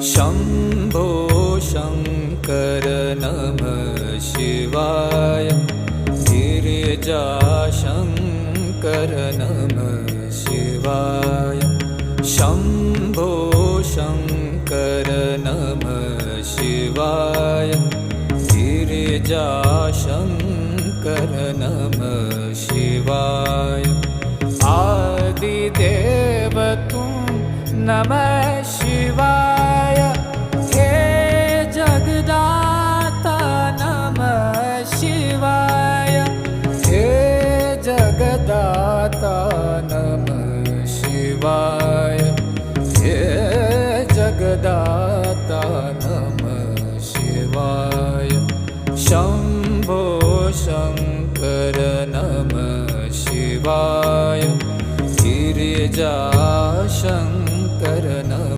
शम्भो शङ्कर नमः शिवाय गिरिजाशङ्कर नमः शिवाय शम्भो शङ्कर नमः शिवाय गिरिजाशङ्कर नमः शिवाय आदिदेव तुम नमः शिवाय हे जगदाता नमः शिवाय हे जगदाता नमः शिवाय हे जगदाता नमः शिवाय शम्भो शङ्कर नमः शिवाय गिरिजाशङ्कर